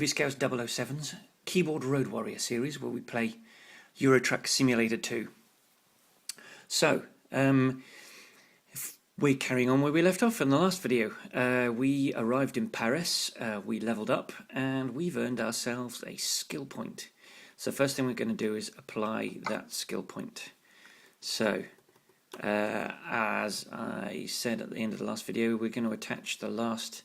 Scouts 007's Keyboard Road Warrior series, where we play Euro Truck Simulator 2. So, we're carrying on where we left off in the last video. We arrived in Paris, we leveled up, and we've earned ourselves a skill point. So first thing we're going to do is apply that skill point. So, as I said at the end of the last video, we're going to attach the last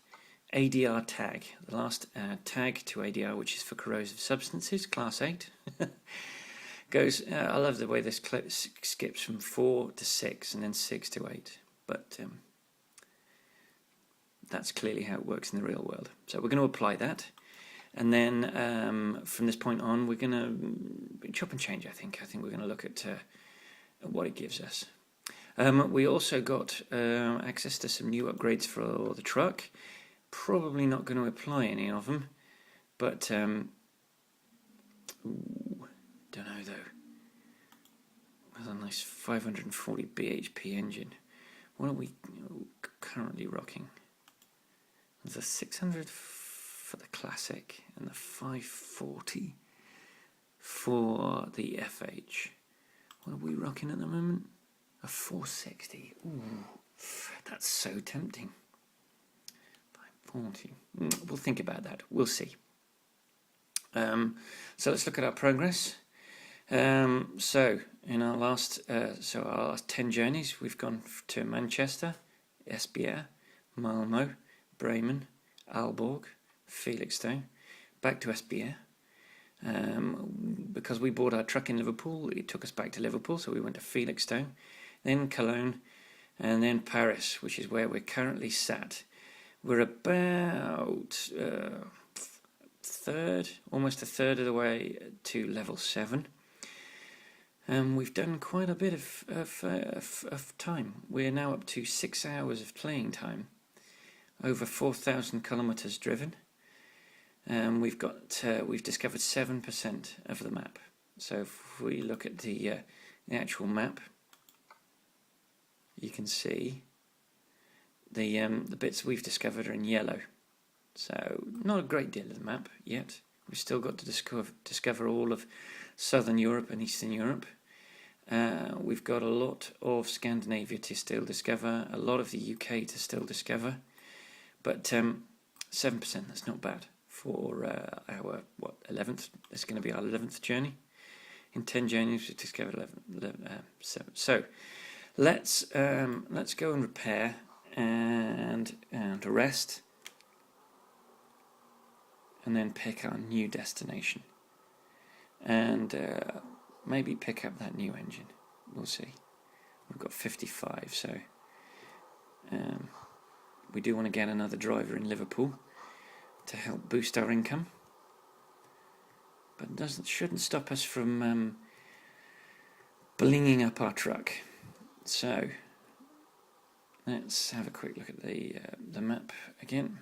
ADR tag, the last tag to ADR, which is for corrosive substances, class 8. Goes. I love the way this clip skips from 4 to 6 and then 6 to 8, but that's clearly how it works in the real world. So we're going to apply that, and then from this point on, we're going to chop and change. I think we're going to look at what it gives us. We also got access to some new upgrades for the truck. Probably not going to apply any of them, but don't know though. With a nice 540 bhp engine, what are we currently rocking? There's a 600 for the classic and the 540 for the FH. What are we rocking at the moment? A 460. Ooh, that's so tempting. 540. We'll think about that. We'll see. So let's look at our progress. So in our last, our last 10 journeys, we've gone to Manchester, Esbjerg, Malmo, Bremen, Aalborg, Felixstowe, back to Esbjerg. Because we bought our truck in Liverpool, it took us back to Liverpool, so we went to Felixstowe, then Cologne, and then Paris, which is where we're currently sat. We're about almost a third of the way to level 7. We've done quite a bit of time. We're now up to 6 hours of playing time, over 4,000 kilometers driven. We've discovered 7% of the map. So if we look at the actual map, you can see the bits we've discovered are in yellow. So not a great deal of the map yet. We've still got to discover all of Southern Europe and Eastern Europe. We've got a lot of Scandinavia to still discover, a lot of the UK to still discover, but 7%, that's not bad for our 11th. It's going to be our 11th journey. In 10 journeys we've discovered 7. So let's go and repair and rest, and then pick our new destination, and maybe pick up that new engine. We'll see. We've got 55, so we do want to get another driver in Liverpool to help boost our income, but it shouldn't stop us from blinging up our truck. So let's have a quick look at the map again.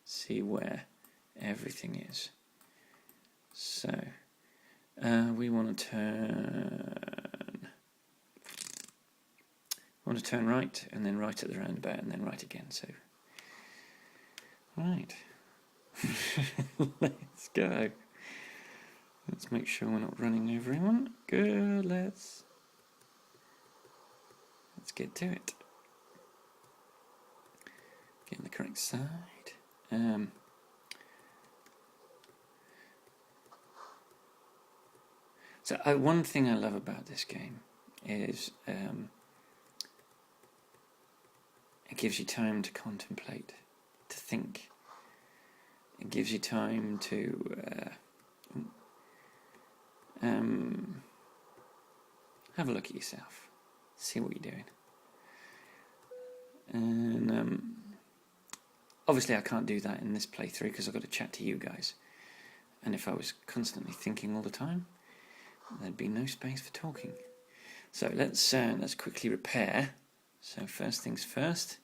See where everything is. So we want to turn right, and then right at the roundabout, and then right again. So right, let's go. Let's make sure we're not running over anyone. Good. Let's get to it. Get on the correct side. So one thing I love about this game is it gives you time to contemplate, to think. It gives you time to have a look at yourself, see what you're doing. And obviously I can't do that in this playthrough because I've got to chat to you guys. And if I was constantly thinking all the time, there'd be no space for talking. So let's quickly repair. So first things first,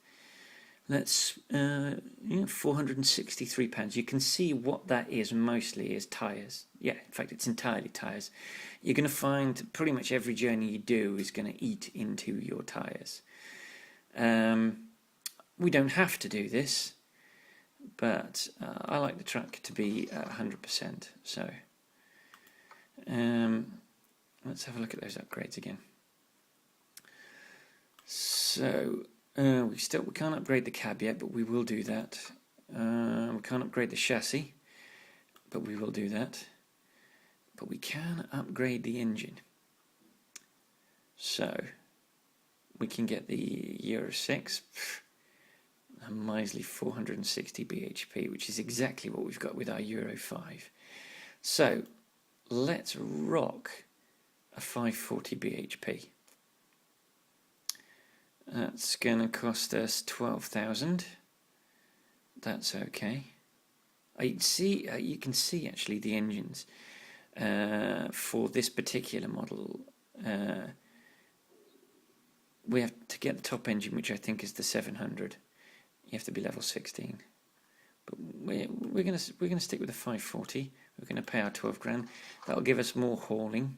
let's 463 pounds. You can see what that is mostly is tyres. Yeah, in fact it's entirely tyres. You're going to find pretty much every journey you do is going to eat into your tyres. We don't have to do this. but I like the track to be 100%. So let's have a look at those upgrades again. So we can't upgrade the cab yet, but we will do that. We can't upgrade the chassis, but we will do that. But we can upgrade the engine. So we can get the Euro 6, a measly 460 bhp, which is exactly what we've got with our Euro 5. So let's rock a 540 bhp. That's going to cost us 12,000. That's okay. You can see actually the engines for this particular model. We have to get the top engine, which I think is the 700. You have to be level 16. But we're gonna stick with the 540. We're gonna pay our 12 grand. That'll give us more hauling.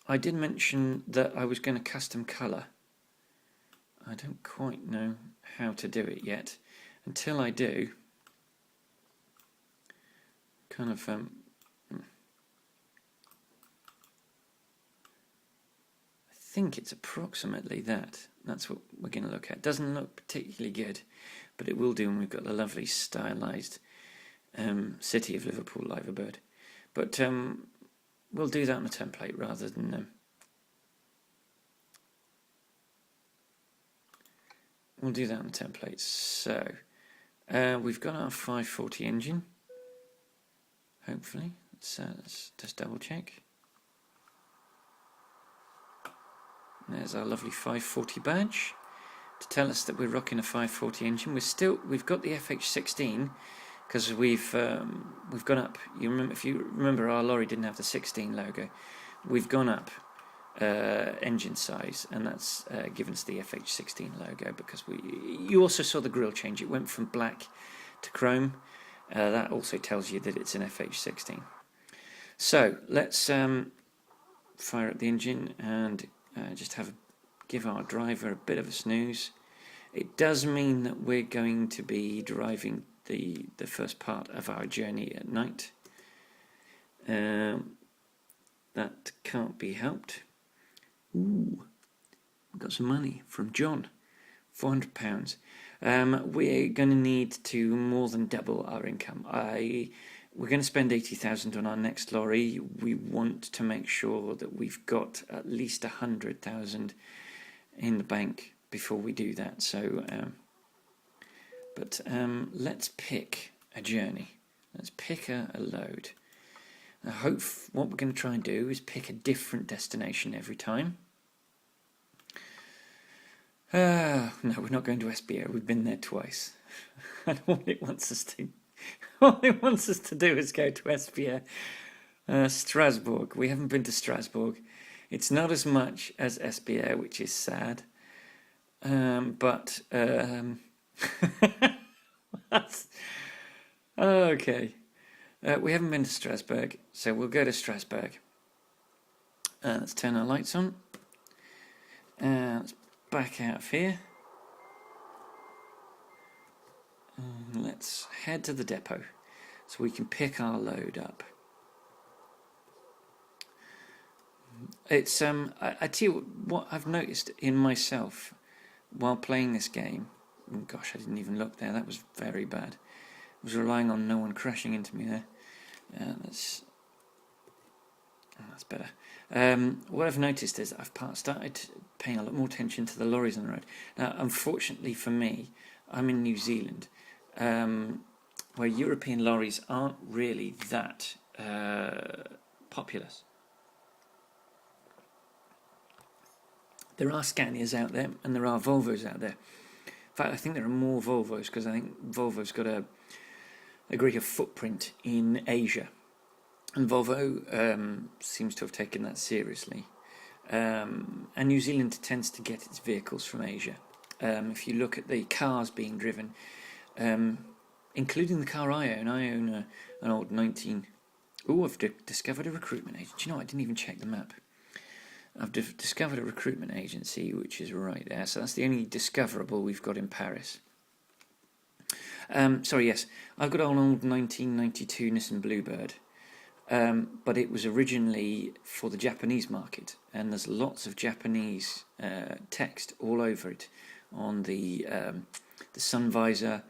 I did mention that I was going to custom colour. I don't quite know how to do it yet. Until I do, kind of I think it's approximately that. That's what we're going to look at. Doesn't look particularly good, but it will do when we've got the lovely stylised City of Liverpool Liverbird. But we'll do that on a template rather than we'll do that on a template. So we've got our 540 engine. Hopefully, let's just double check. There's our lovely 540 badge to tell us that we're rocking a 540 engine. We've got the FH16 because we've gone up. If you remember, our lorry didn't have the 16 logo. We've gone up engine size, and that's given us the FH16 logo because you also saw the grille change. It went from black to chrome. That also tells you that it's an FH16. So let's fire up the engine and just give our driver a bit of a snooze. It does mean that we're going to be driving the first part of our journey at night. That can't be helped. Ooh, we've got some money from John, £400. We're going to need to more than double our income. We're going to spend 80,000 on our next lorry. We want to make sure that we've got at least 100,000 in the bank before we do that. So, let's pick a journey. Let's pick a load. I hope what we're going to try and do is pick a different destination every time. No, we're not going to SBO. We've been there twice. And all it wants us to do is go to SBO. Strasbourg. We haven't been to Strasbourg. It's not as much as SBO, which is sad. But that's okay. We haven't been to Strasbourg, so we'll go to Strasbourg. Let's turn our lights on. Let's back out of here. Let's head to the depot so we can pick our load up. It's I tell you what I've noticed in myself while playing this game. Gosh, I didn't even look there. That was very bad. I was relying on no one crashing into me there. That's better. What I've noticed is I've started paying a lot more attention to the lorries on the road. Now, unfortunately for me, I'm in New Zealand, where European lorries aren't really that populous. There are Scanias out there, and there are Volvos out there. In fact, I think there are more Volvos because I think Volvo's got a greater footprint in Asia. And Volvo seems to have taken that seriously. And New Zealand tends to get its vehicles from Asia. If you look at the cars being driven, including the car I own an old 19... Oh, I've discovered a recruitment agency. Do you know, I didn't even check the map. I've discovered a recruitment agency, which is right there. So that's the only discoverable we've got in Paris. Sorry, yes, I've got an old 1992 Nissan Bluebird, but it was originally for the Japanese market, and there's lots of Japanese text all over it on the sun visor.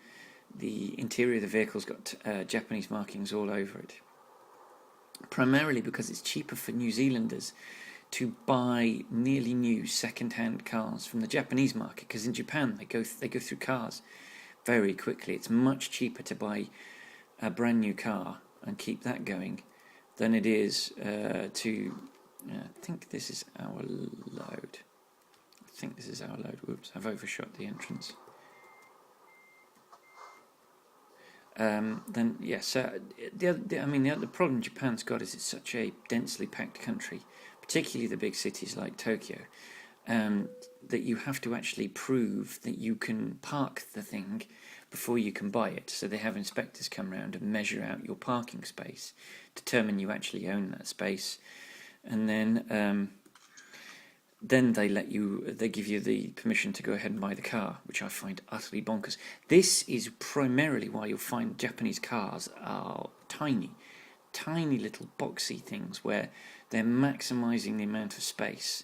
The interior of the vehicle's got Japanese markings all over it, primarily because it's cheaper for New Zealanders to buy nearly new second-hand cars from the Japanese market, because in Japan they go through cars very quickly. It's much cheaper to buy a brand new car and keep that going than it is to. I think this is our load. Whoops, I've overshot the entrance. Then yes, the problem Japan's got is it's such a densely packed country, particularly the big cities like Tokyo, that you have to actually prove that you can park the thing before you can buy it. So they have inspectors come around and measure out your parking space, determine you actually own that space, and then they give you the permission to go ahead and buy the car, which I find utterly bonkers. This is primarily why you'll find Japanese cars are tiny little boxy things where they're maximising the amount of space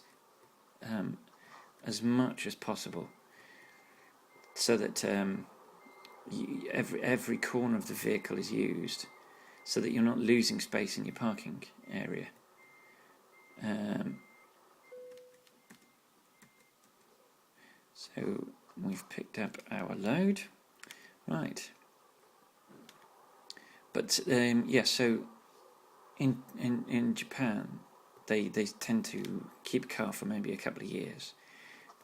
as much as possible, so that every corner of the vehicle is used, so that you're not losing space in your parking area. So we've picked up our load, right? But so in Japan, they tend to keep a car for maybe a couple of years,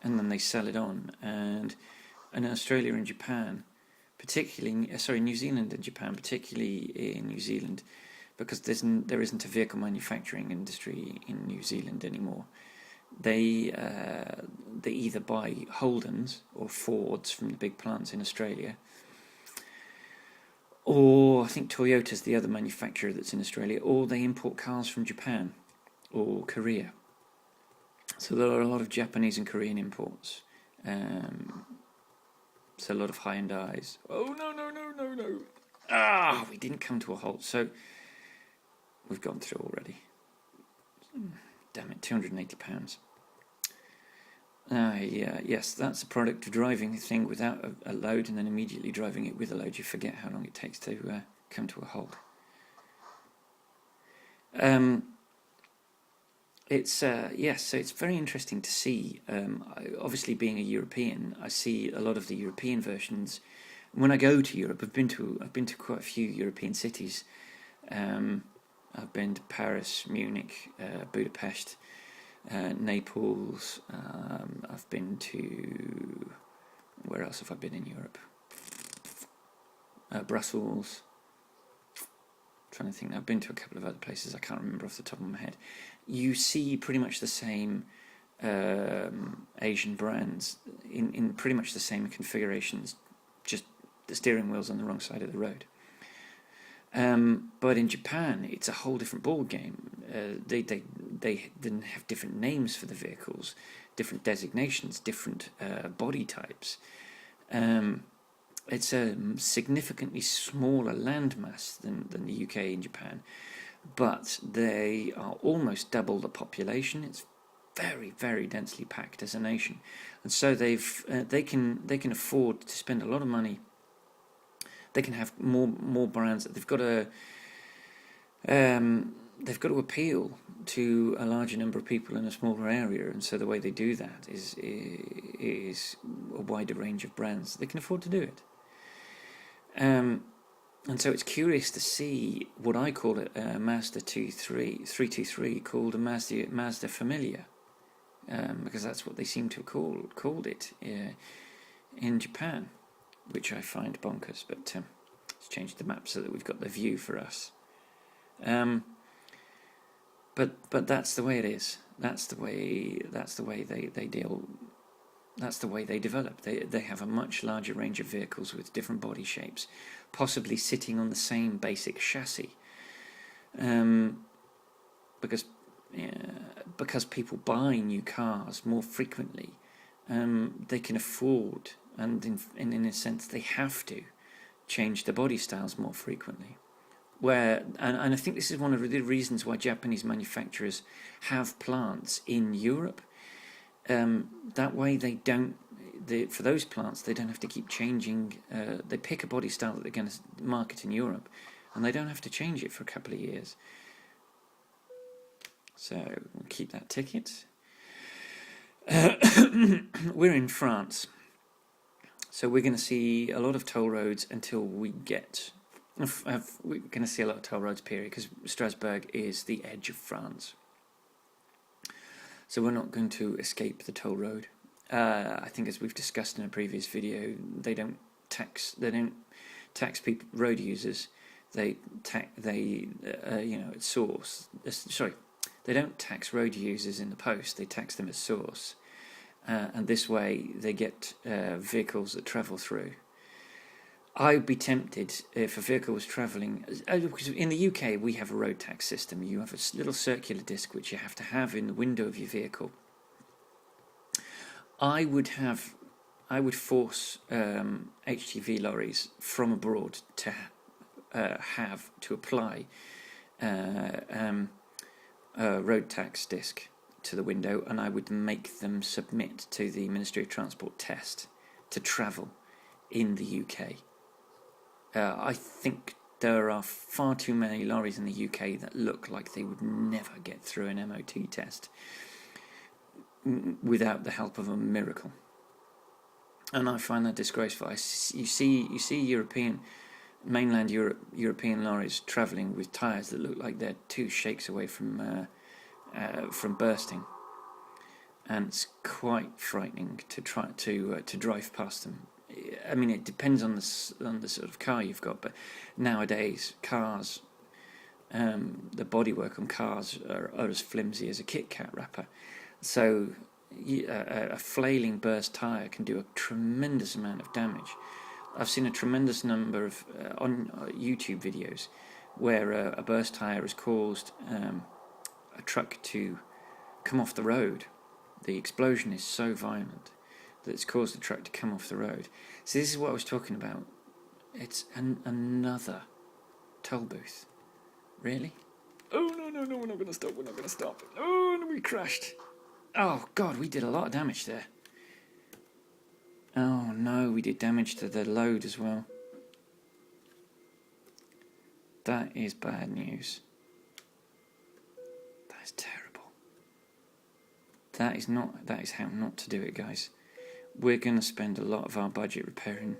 and then they sell it on. And in Australia and Japan, New Zealand and Japan, particularly in New Zealand, because there isn't a vehicle manufacturing industry in New Zealand anymore. They either buy Holdens or Fords from the big plants in Australia, or I think Toyota's the other manufacturer that's in Australia, or they import cars from Japan or Korea. So there are a lot of Japanese and Korean imports. So a lot of Hyundais. Oh no! We didn't come to a halt. So we've gone through already. Damn it, £280. Yes, that's a product of driving the thing without a load and then immediately driving it with a load. You forget how long it takes to come to a halt. So it's very interesting to see. Obviously, being a European, I see a lot of the European versions. When I go to Europe, I've been to quite a few European cities. I've been to Paris, Munich, Budapest, Naples. I've been to, where else have I been in Europe? Brussels. Trying to think. I've been to a couple of other places I can't remember off the top of my head. You see pretty much the same Asian brands in pretty much the same configurations, just the steering wheel's on the wrong side of the road. But in Japan, it's a whole different ball game. They didn't have different names for the vehicles, different designations, different body types. It's a significantly smaller landmass than the UK and Japan, but they are almost double the population. It's very, very densely packed as a nation, and so they can afford to spend a lot of money. They can have more brands. They've got to appeal to a larger number of people in a smaller area, and so the way they do that is a wider range of brands. They can afford to do it. And so it's curious to see what I call a Mazda 323 called a Mazda Familia, because that's what they seem to have called it in Japan, which I find bonkers. But let's change the map so that we've got the view for us. But that's the way it is. That's the way they deal. That's the way they develop. They have a much larger range of vehicles with different body shapes, possibly sitting on the same basic chassis. Because people buy new cars more frequently, they can afford, and in a sense they have to change the body styles more frequently. And I think this is one of the reasons why Japanese manufacturers have plants in Europe. That way for those plants, they don't have to keep changing. They pick a body style that they're going to market in Europe, and they don't have to change it for a couple of years. So we'll keep that ticket. We're in France, so we're going to see a lot of toll roads until we get. We're going to see a lot of toll roads, period, because Strasbourg is the edge of France. So we're not going to escape the toll road. I think, as we've discussed in a previous video, they don't tax people, road users. They at source. They don't tax road users in the post. They tax them at source, and this way they get vehicles that travel through. I'd be tempted if a vehicle was travelling, because in the UK we have a road tax system. You have a little circular disc which you have to have in the window of your vehicle. I would force HGV lorries from abroad to apply a road tax disc to the window, and I would make them submit to the Ministry of Transport test to travel in the UK. I think there are far too many lorries in the UK that look like they would never get through an MOT test without the help of a miracle, and I find that disgraceful. You see mainland European lorries travelling with tyres that look like they're 2 shakes away from bursting, and it's quite frightening to try to drive past them. I mean, it depends on the sort of car you've got, but nowadays cars, the bodywork on cars are as flimsy as a Kit Kat wrapper. So a flailing burst tyre can do a tremendous amount of damage. I've seen a tremendous number of on YouTube videos where a burst tyre has caused a truck to come off the road. The explosion is so violent that it's caused the truck to come off the road. So this is what I was talking about. It's another toll booth. Really? Oh, no, we're not going to stop. Oh, no, we crashed. Oh, God, we did a lot of damage there. Oh, no, we did damage to the load as well. That is bad news. That is terrible. That is how not to do it, guys. We're going to spend a lot of our budget repairing.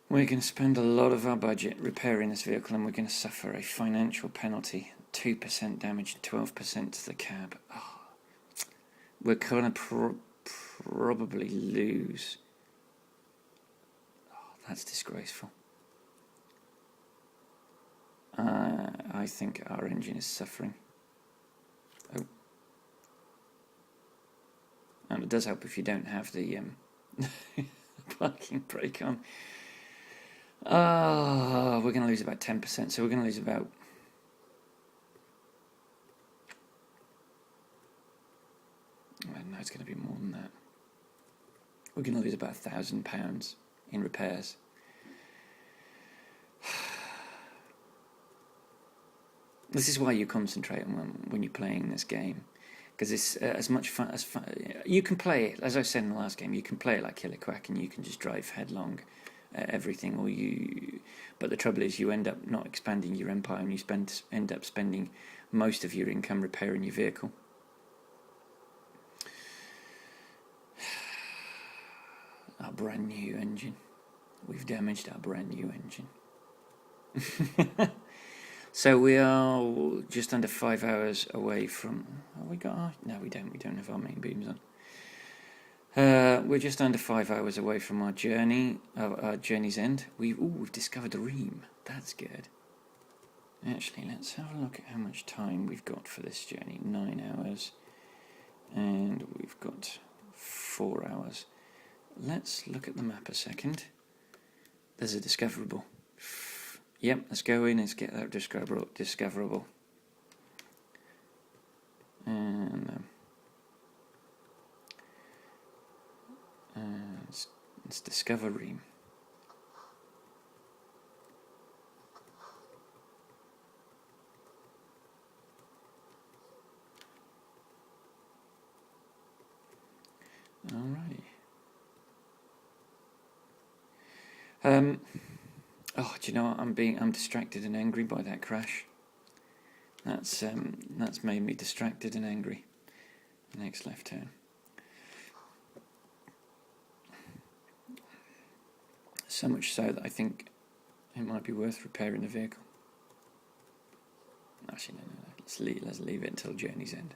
We're going to spend a lot of our budget repairing this vehicle, and we're going to suffer a financial penalty. 2% damage, 12% to the cab. Oh, we're going to probably lose. Oh, that's disgraceful. I think our engine is suffering. Oh. And it does help if you don't have the parking brake on. We're going to lose about 10%, so we're going to lose about... No, it's going to be more than that. We're going to lose about £1,000 in repairs. This is why you concentrate on when you're playing this game, because it's as much fun as you can play it. As I said in the last game, you can play it like Killer Quack, and you can just drive headlong at everything. But the trouble is, you end up not expanding your empire, and you end up spending most of your income repairing your vehicle. Our brand new engine. We've damaged our brand new engine. So we are just under 5 hours away from... we don't have our main beams on. We're just under 5 hours away from our journey's end. We've discovered a ream. That's good. Actually, let's have a look at how much time we've got for this journey. 9 hours. And we've got 4 hours. Let's look at the map a second. There's a discoverable. Yep, let's go in, let's get that discoverable. And let's discover Ream. Alright. Oh, do you know what? I'm distracted and angry by that crash. That's made me distracted and angry. Next left turn. So much so that I think it might be worth repairing the vehicle. Actually, no. Let's leave it until journey's end.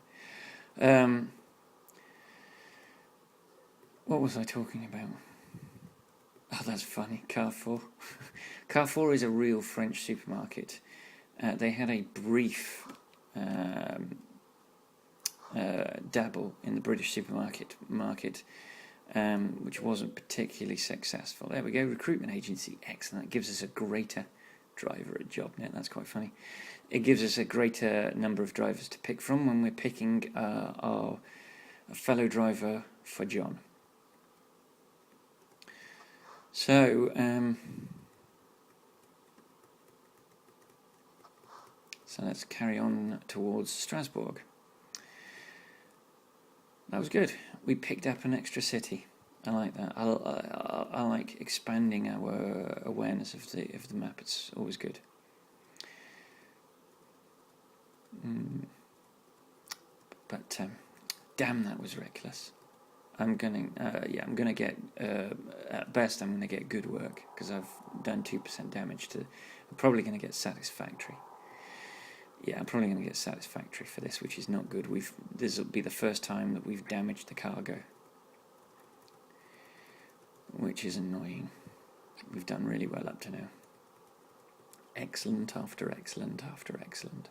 What was I talking about? Oh, that's funny. Carrefour. Carrefour is a real French supermarket. They had a brief dabble in the British supermarket market, which wasn't particularly successful. There we go. Recruitment agency. Excellent. That gives us a greater driver at JobNet. That's quite funny. It gives us a greater number of drivers to pick from when we're picking our fellow driver for John. So, let's carry on towards Strasbourg. That was good. We picked up an extra city. I like that. I like expanding our awareness of the map. It's always good. But damn, that was reckless. I'm gonna get at best I'm gonna get good work because I've done 2% damage to. I'm probably gonna get satisfactory. Yeah, I'm probably gonna get satisfactory for this, which is not good. This will be the first time that we've damaged the cargo, which is annoying. We've done really well up to now. Excellent after excellent after excellent.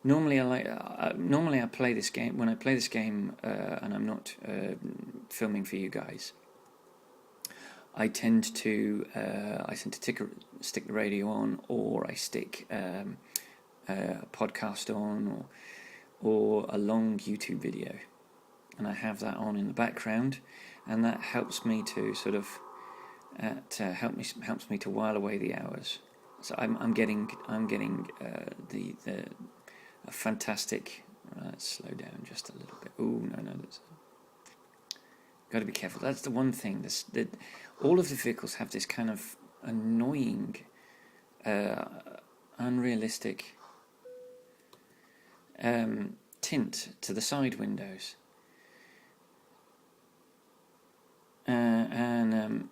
Normally I play this game. When I play this game and I'm not filming for you guys, I tend to stick the radio on, or I stick a podcast on, or a long YouTube video, and I have that on in the background, and that helps me to sort of helps me to while away the hours. So I'm getting a fantastic. Let's slow down just a little bit. Oh no, that's got to be careful. That's the one thing. All of the vehicles have this kind of annoying, unrealistic tint to the side windows, and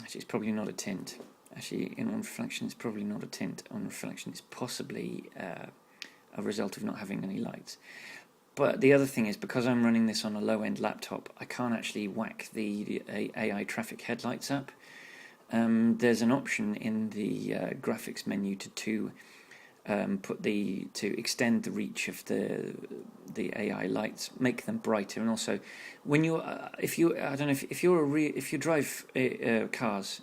actually, it's probably not a tint. Actually, on reflection, it's probably not a tint. On reflection, it's possibly a result of not having any lights. But the other thing is, because I'm running this on a low-end laptop, I can't actually whack the AI traffic headlights up. There's an option in the graphics menu to extend the reach of the AI lights, make them brighter, and also when you if you drive cars.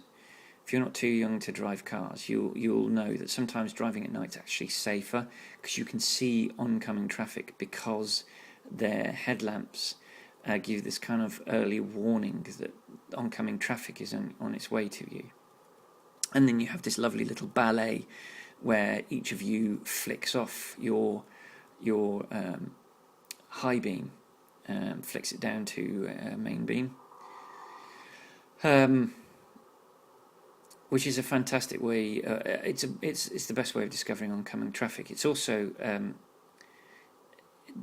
If you're not too young to drive cars, you'll know that sometimes driving at night is actually safer because you can see oncoming traffic, because their headlamps give this kind of early warning that oncoming traffic is on its way to you. And then you have this lovely little ballet where each of you flicks off your high beam, flicks it down to main beam. Which is a fantastic way. It's the best way of discovering oncoming traffic. It's also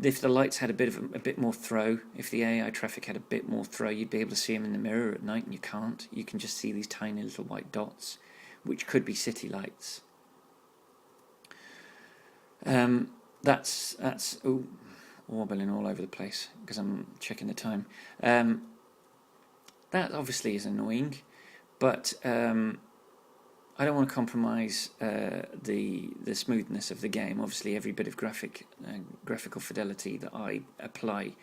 if the lights had a bit more throw, if the AI traffic had a bit more throw, you'd be able to see them in the mirror at night, and you can't. You can just see these tiny little white dots, which could be city lights. That's warbling all over the place because I'm checking the time. That obviously is annoying, but I don't want to compromise the smoothness of the game. Obviously, every bit of graphical fidelity that I apply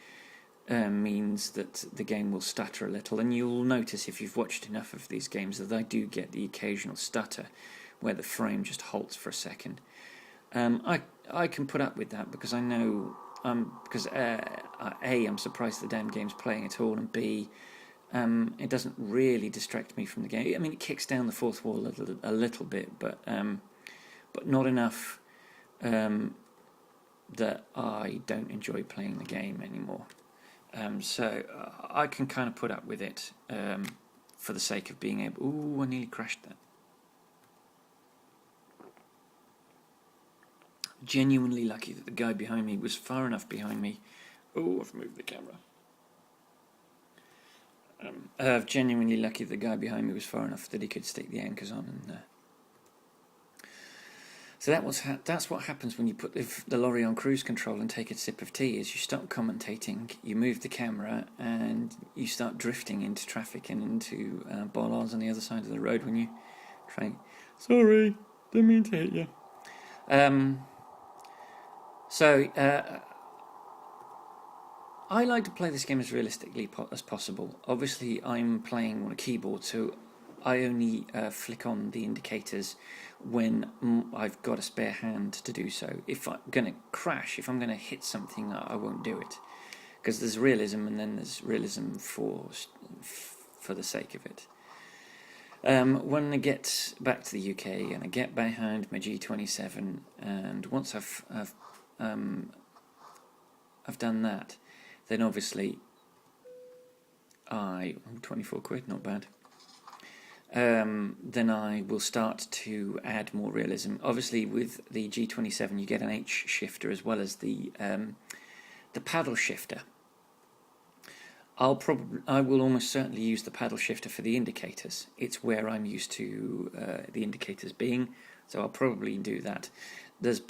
means that the game will stutter a little, and you'll notice if you've watched enough of these games that I do get the occasional stutter where the frame just halts for a second. I can put up with that because I know because A, I'm surprised the damn game's playing at all, and B, it doesn't really distract me from the game. I mean, it kicks down the fourth wall a little bit, but not enough that I don't enjoy playing the game anymore. So I can kind of put up with it for the sake of being able... Ooh, I nearly crashed that. Genuinely lucky that the guy behind me was far enough behind me. Oh, I've moved the camera. Genuinely lucky that the guy behind me was far enough that he could stick the anchors on. And so that's what happens when you put the lorry on cruise control and take a sip of tea, is you stop commentating, you move the camera, and you start drifting into traffic and into bollards on the other side of the road when you try... Sorry, didn't mean to hit you. I like to play this game as realistically as possible. Obviously, I'm playing on a keyboard, so I only flick on the indicators when I've got a spare hand to do so. If I'm going to crash, if I'm going to hit something, I won't do it. Because there's realism, and then there's realism for the sake of it. When I get back to the UK and I get behind my G27, and once I've done that, then obviously 24 quid, not bad. Then I will start to add more realism. Obviously, with the G27, you get an H shifter as well as the paddle shifter. I will almost certainly use the paddle shifter for the indicators. It's where I'm used to the indicators being, so I'll probably do that. There's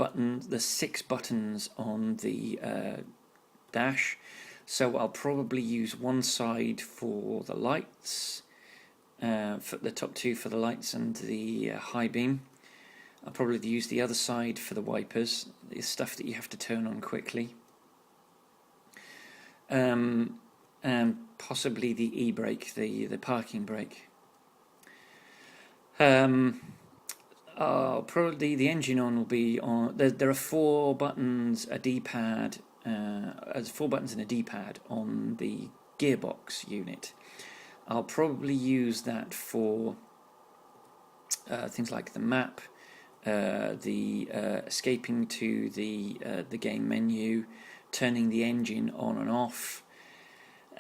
6 buttons on the dash, so I'll probably use one side for the lights, for the top 2 for the lights and the high beam. I'll probably use the other side for the wipers, the stuff that you have to turn on quickly. And possibly the e-brake, the parking brake. Probably the engine on will be on. There are 4 buttons, a D-pad. There's 4 buttons and a D-pad on the gearbox unit. I'll probably use that for things like the map, the escaping to the game menu, turning the engine on and off.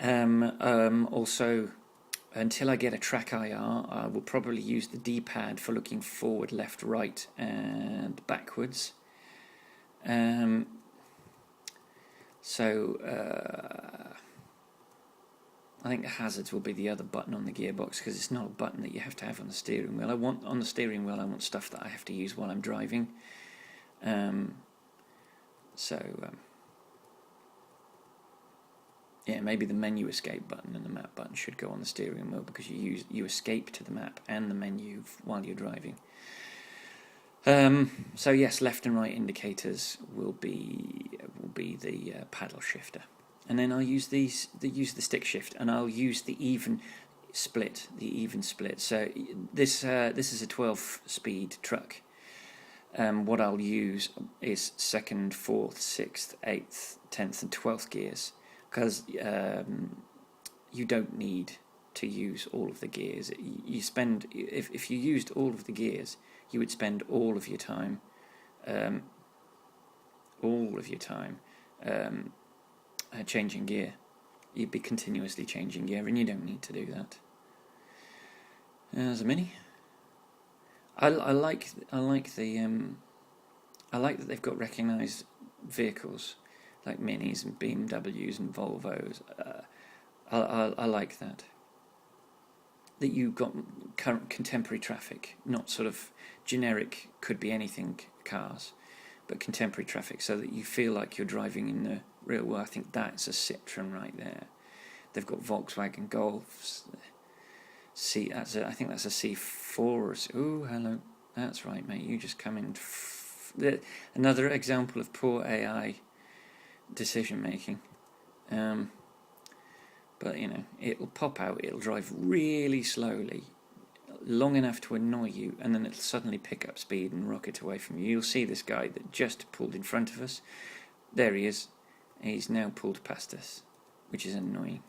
Also, until I get a track IR, I will probably use the D-pad for looking forward, left, right, and backwards. I think hazards will be the other button on the gearbox, because it's not a button that you have to have on the steering wheel. I want stuff that I have to use while I'm driving. Yeah, maybe the menu escape button and the map button should go on the steering wheel, because you escape to the map and the menu while you're driving. So yes, left and right indicators will be the paddle shifter, and then I'll use the stick shift, and I'll use the even split. So this is a 12-speed truck. What I'll use is 2nd, 4th, 6th, 8th, 10th, and 12th gears, because you don't need to use all of the gears. You spend if you used all of the gears, you would spend all of your time changing gear. You'd be continuously changing gear, and you don't need to do that. There's a Mini. I like that they've got recognised vehicles like Minis and BMWs and Volvos. I like that you've got current contemporary traffic, not sort of generic could be anything cars, but contemporary traffic, so that you feel like you're driving in the real world. I think that's a Citroen right there. They've got Volkswagen Golfs. I think that's a C4. Ooh, hello. That's right, mate. You just come in. Another example of poor AI decision making. but you know, it'll pop out, it'll drive really slowly, long enough to annoy you, and then it'll suddenly pick up speed and rocket away from you. You'll see this guy that just pulled in front of us. There he is. He's now pulled past us, which is annoying.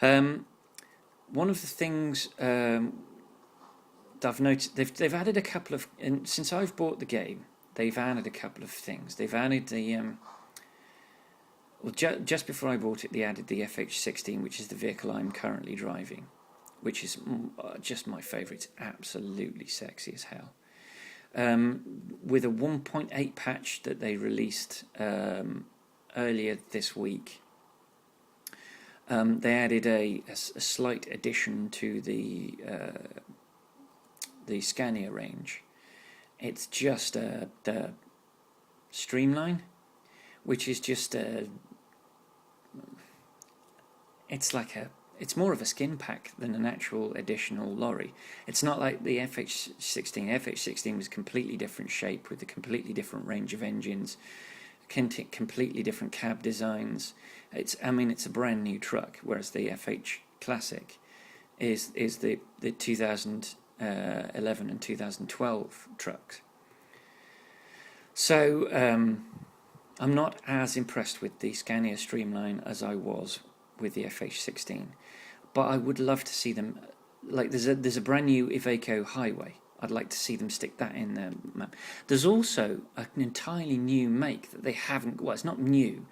One of the things I've noticed, they've added a couple of, and since I've bought the game, they've added a couple of things. They've added the just before I bought it, they added the FH16, which is the vehicle I'm currently driving, which is just my favourite. It's absolutely sexy as hell. With a 1.8 patch that they released earlier this week, they added a slight addition to the Scania range. It's just the Streamline, which is just it's more of a skin pack than an actual additional lorry. It's not like the FH16. FH16 was completely different shape with a completely different range of engines, completely different cab designs. It's a brand new truck, whereas the FH Classic is the 2011 and 2012 trucks. So I'm not as impressed with the Scania Streamline as I was with the FH16, but I would love to see them, like there's a brand new Iveco Highway. I'd like to see them stick that in their map. There's also an entirely new make that they haven't, well, it's not new,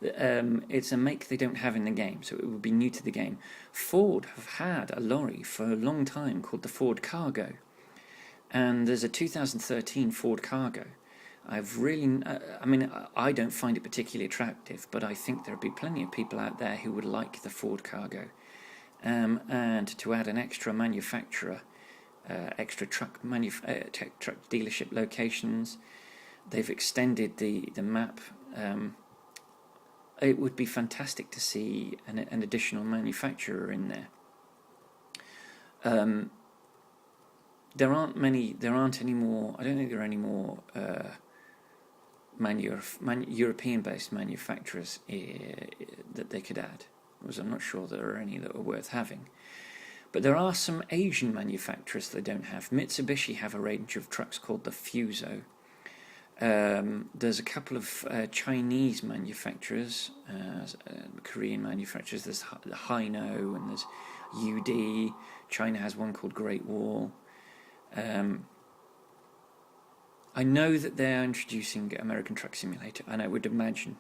it's a make they don't have in the game, so it would be new to the game. Ford have had a lorry for a long time called the Ford Cargo, and there's a 2013 Ford Cargo. I don't find it particularly attractive, but I think there'll be plenty of people out there who would like the Ford Cargo. And to add an extra manufacturer, extra truck dealership locations, they've extended the map. It would be fantastic to see an additional manufacturer in there. There aren't any more. I don't think there are any more European-based manufacturers that they could add, because I'm not sure there are any that are worth having. But there are some Asian manufacturers that don't have. Mitsubishi have a range of trucks called the Fuso. There's a couple of Chinese manufacturers, Korean manufacturers. There's the Hino and there's UD. China has one called Great Wall. I know that they're introducing American Truck Simulator, and I would imagine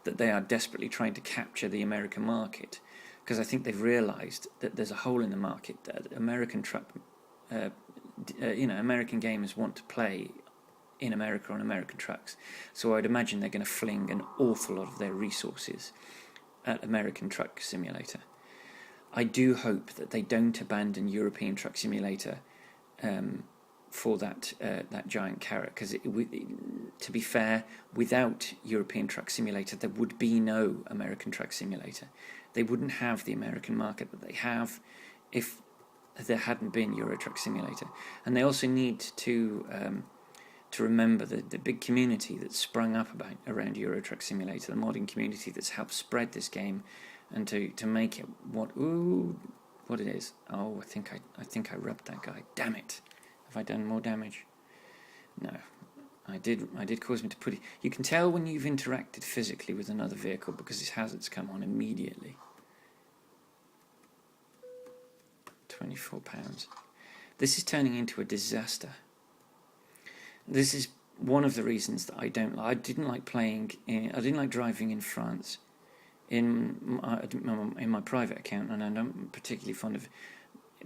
that they are desperately trying to capture the American market, because I think they've realised that there's a hole in the market that American American gamers want to play in America on American trucks. So I'd imagine they're going to fling an awful lot of their resources at American Truck Simulator. I do hope that they don't abandon European Truck Simulator for that giant carrot, because to be fair, without European Truck Simulator there would be no American Truck Simulator. They wouldn't have the American market that they have if there hadn't been Euro Truck Simulator. And they also need to remember the big community that's sprung up around Euro Truck Simulator, the modding community that's helped spread this game, and to make it what it is. Oh, I think I rubbed that guy. Damn it! Have I done more damage? No, I did cause him to put it. You can tell when you've interacted physically with another vehicle because his hazards come on immediately. £24. This is turning into a disaster. This is one of the reasons that I didn't like driving in France in my private account, and I'm not particularly fond of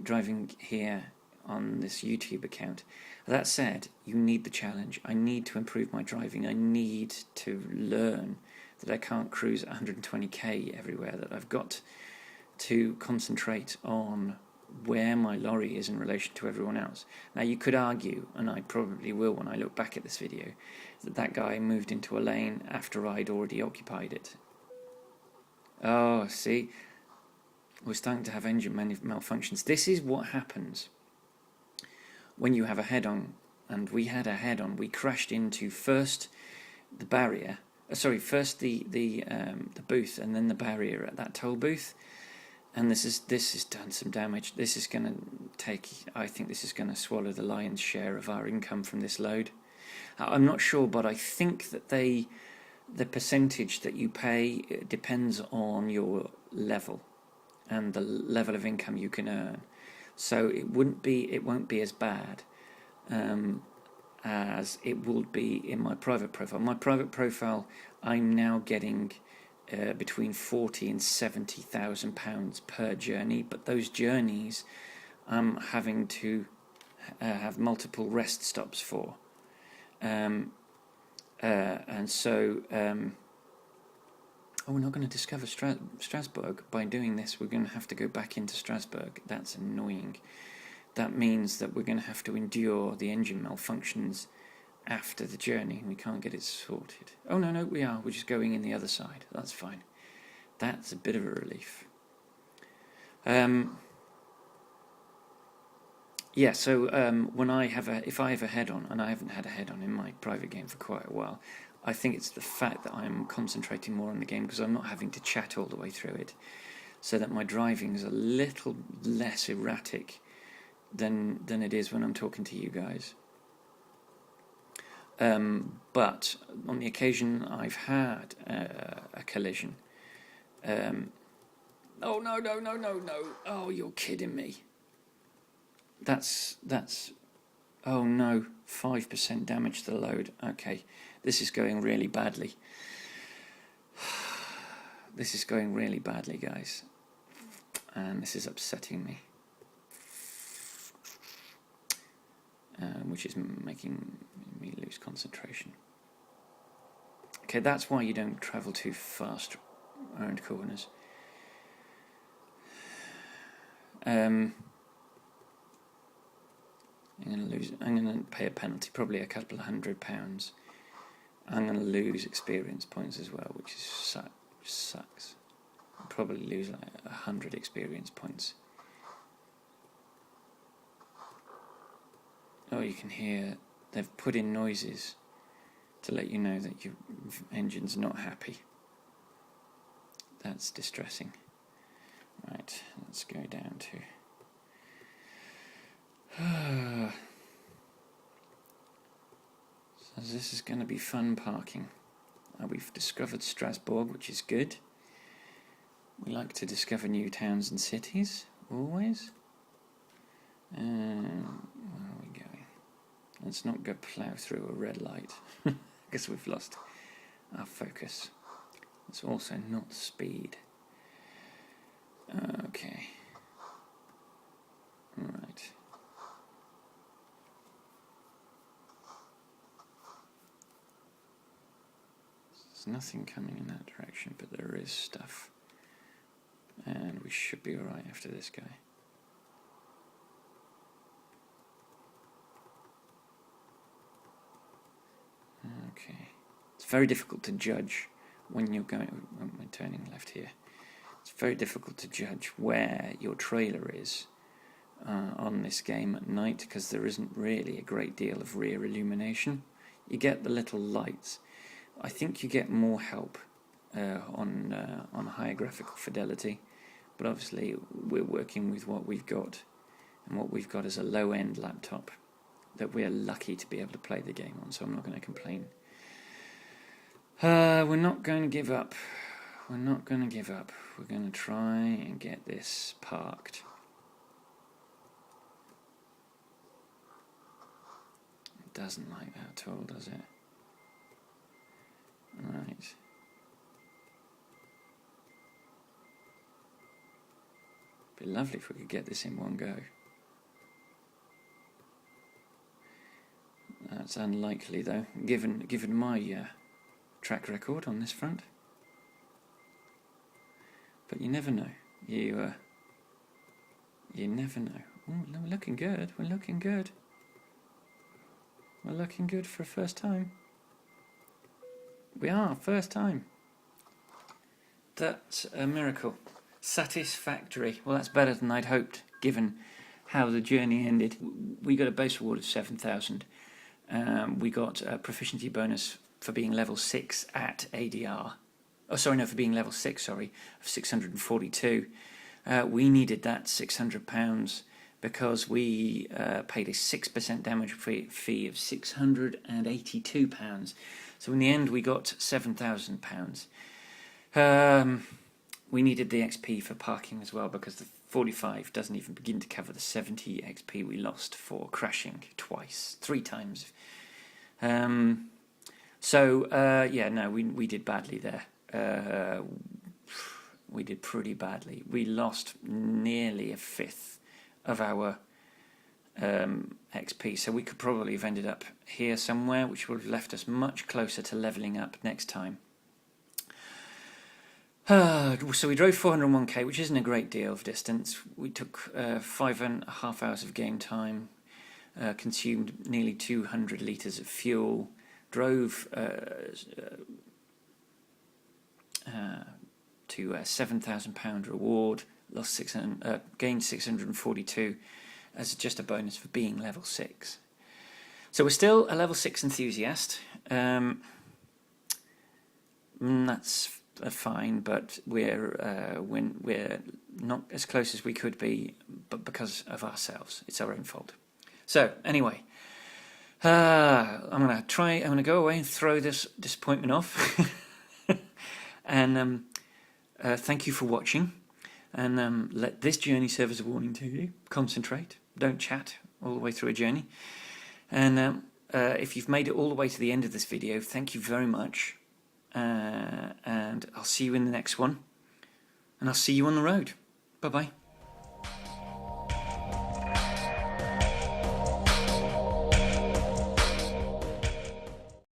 driving here on this YouTube account. That said, you need the challenge. I need to improve my driving. I need to learn that I can't cruise at 120k everywhere, that I've got to concentrate on where my lorry is in relation to everyone else. Now you could argue, and I probably will when I look back at this video, that guy moved into a lane after I'd already occupied it. Oh, see? We're starting to have engine malfunctions. This is what happens when you have a head-on, and we had a head-on. We crashed into first the barrier, sorry, first the booth and then the barrier at that toll booth, and this has done some damage. This is going to take, I think this is going to swallow the lion's share of our income from this load. I'm not sure, but I think that the percentage that you pay depends on your level and the level of income you can earn. So it won't be as bad as it would be in my private profile. My private profile, I'm now getting between £40,000 and £70,000 per journey, but those journeys I'm having to have multiple rest stops for. And so we're not going to discover Strasbourg by doing this. We're going to have to go back into Strasbourg. That's annoying. That means that we're going to have to endure the engine malfunctions after the journey. We can't get it sorted. Oh, no, we are. We're just going in the other side. That's fine. That's a bit of a relief. Yeah, so when if I have a head-on, and I haven't had a head-on in my private game for quite a while, I think it's the fact that I'm concentrating more on the game because I'm not having to chat all the way through it, so that my driving is a little less erratic than it is when I'm talking to you guys. But on the occasion I've had a collision. Oh, no. Oh, you're kidding me. That's oh no, 5% damage to the load. Okay, this is going really badly. This is going really badly, guys, and this is upsetting me, which is making me lose concentration. Okay, that's why you don't travel too fast around corners. I'm going to pay a penalty, probably a couple of £100. I'm going to lose experience points as well, which sucks. I'll probably lose like 100 experience points. Oh, you can hear they've put in noises to let you know that your engine's not happy. That's distressing. Right, let's go down to... So this is going to be fun parking. We've discovered Strasbourg, which is good. We like to discover new towns and cities, always. Where are we going? Let's not go plough through a red light, because we've lost our focus. It's also not speed. Okay. Right. There's nothing coming in that direction, but there is stuff. And we should be alright after this guy. Okay. It's very difficult to judge when we're turning left here. It's very difficult to judge where your trailer is on this game at night, because there isn't really a great deal of rear illumination. You get the little lights. I think you get more help on higher graphical fidelity, but obviously we're working with what we've got, and what we've got is a low-end laptop that we're lucky to be able to play the game on, so I'm not going to complain. We're not going to give up. We're not going to give up. We're going to try and get this parked. It doesn't like that at all, does it? Right. Be lovely if we could get this in one go. That's unlikely, though, given my track record on this front. But you never know. You never know. Ooh, we're looking good. We're looking good. We're looking good for a first time. We are, first time. That's a miracle. Satisfactory. Well, that's better than I'd hoped, given how the journey ended. We got a base reward of 7,000. We got a proficiency bonus for being level 6 at ADR. Oh, sorry, no, for being level 6, sorry, of 642. We needed that £600 because we paid a 6% damage fee of £682. So in the end, we got £7,000. We needed the XP for parking as well because the 45 doesn't even begin to cover the 70 XP we lost for crashing three times. Yeah, no, we did badly there. We did pretty badly. We lost nearly a fifth of our XP, so we could probably have ended up here somewhere, which would have left us much closer to levelling up next time. So we drove 401k, which isn't a great deal of distance. We took 5.5 hours of game time, consumed nearly 200 litres of fuel, drove to a £7,000 reward, gained 642 as just a bonus for being level 6. So we're still a level 6 enthusiast. That's fine, but we're not as close as we could be, but because of ourselves. It's our own fault. So anyway, I'm gonna go away and throw this disappointment off. And thank you for watching, and let this journey serve as a warning to you. Concentrate, don't chat all the way through a journey. And if you've made it all the way to the end of this video, thank you very much. And I'll see you in the next one, and I'll see you on the road. Bye bye.